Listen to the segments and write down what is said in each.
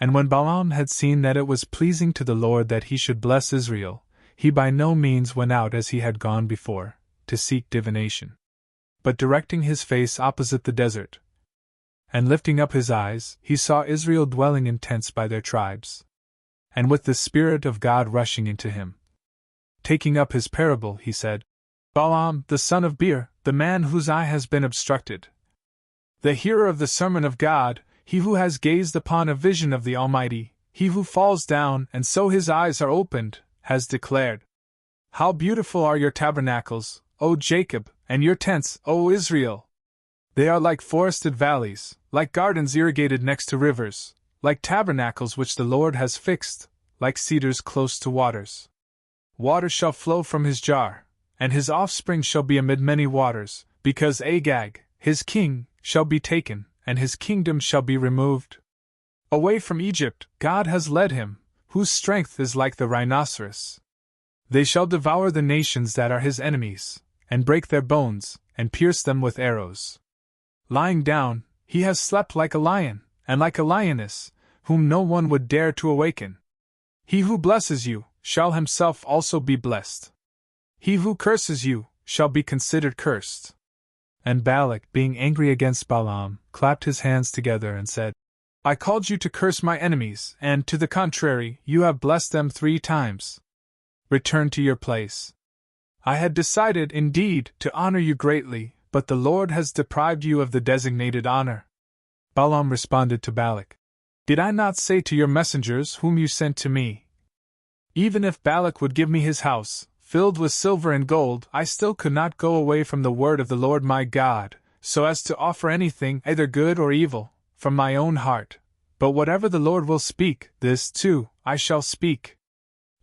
And when Balaam had seen that it was pleasing to the Lord that he should bless Israel, he by no means went out as he had gone before, to seek divination. But directing his face opposite the desert, and lifting up his eyes, he saw Israel dwelling in tents by their tribes. And with the Spirit of God rushing into him, taking up his parable, he said, Balaam, the son of Beor, the man whose eye has been obstructed, the hearer of the sermon of God, he who has gazed upon a vision of the Almighty, he who falls down and so his eyes are opened, has declared, How beautiful are your tabernacles, O Jacob, and your tents, O Israel! They are like forested valleys, like gardens irrigated next to rivers, like tabernacles which the Lord has fixed, like cedars close to waters. Water shall flow from his jar, and his offspring shall be amid many waters, because Agag, his king, shall be taken, and his kingdom shall be removed. Away from Egypt, God has led him, whose strength is like the rhinoceros. They shall devour the nations that are his enemies, and break their bones, and pierce them with arrows. Lying down, he has slept like a lion, and like a lioness, whom no one would dare to awaken. He who blesses you, shall himself also be blessed. He who curses you, shall be considered cursed. And Balak, being angry against Balaam, clapped his hands together and said, I called you to curse my enemies, and, to the contrary, you have blessed them 3 times. Return to your place. I had decided, indeed, to honor you greatly, but the Lord has deprived you of the designated honor. Balaam responded to Balak, Did I not say to your messengers whom you sent to me, even if Balak would give me his house, filled with silver and gold, I still could not go away from the word of the Lord my God, so as to offer anything, either good or evil, from my own heart. But whatever the Lord will speak, this, too, I shall speak.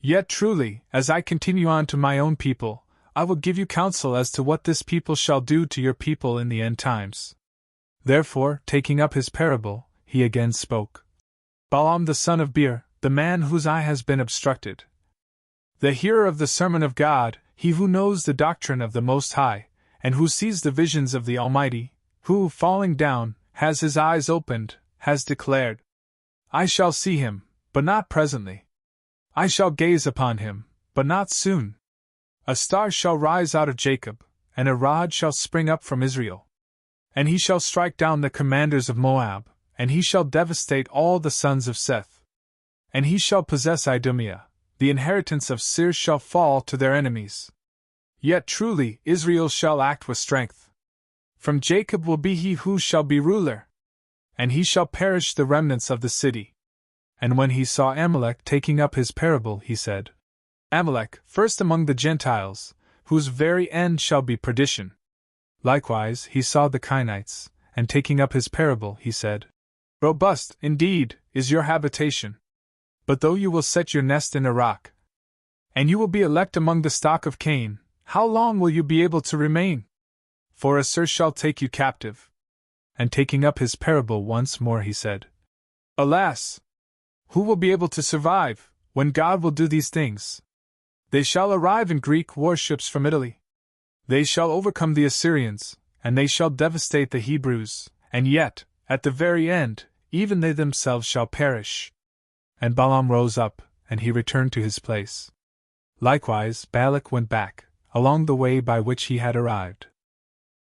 Yet truly, as I continue on to my own people, I will give you counsel as to what this people shall do to your people in the end times. Therefore, taking up his parable, he again spoke. Balaam the son of Beor, the man whose eye has been obstructed, the hearer of the sermon of God, he who knows the doctrine of the Most High, and who sees the visions of the Almighty, who, falling down, has his eyes opened, has declared, I shall see him, but not presently. I shall gaze upon him, but not soon. A star shall rise out of Jacob, and a rod shall spring up from Israel. And he shall strike down the commanders of Moab, and he shall devastate all the sons of Seth. And he shall possess Idumea. The inheritance of Seir shall fall to their enemies. Yet truly Israel shall act with strength. From Jacob will be he who shall be ruler, and he shall perish the remnants of the city. And when he saw Amalek taking up his parable, he said, Amalek, first among the Gentiles, whose very end shall be perdition. Likewise he saw the Kenites, and taking up his parable, he said, Robust, indeed, is your habitation. But though you will set your nest in a rock, and you will be elect among the stock of Cain, how long will you be able to remain? For Assur shall take you captive. And taking up his parable once more he said, Alas! Who will be able to survive, when God will do these things? They shall arrive in Greek warships from Italy. They shall overcome the Assyrians, and they shall devastate the Hebrews, and yet, at the very end, even they themselves shall perish. And Balaam rose up, and he returned to his place. Likewise Balak went back, along the way by which he had arrived.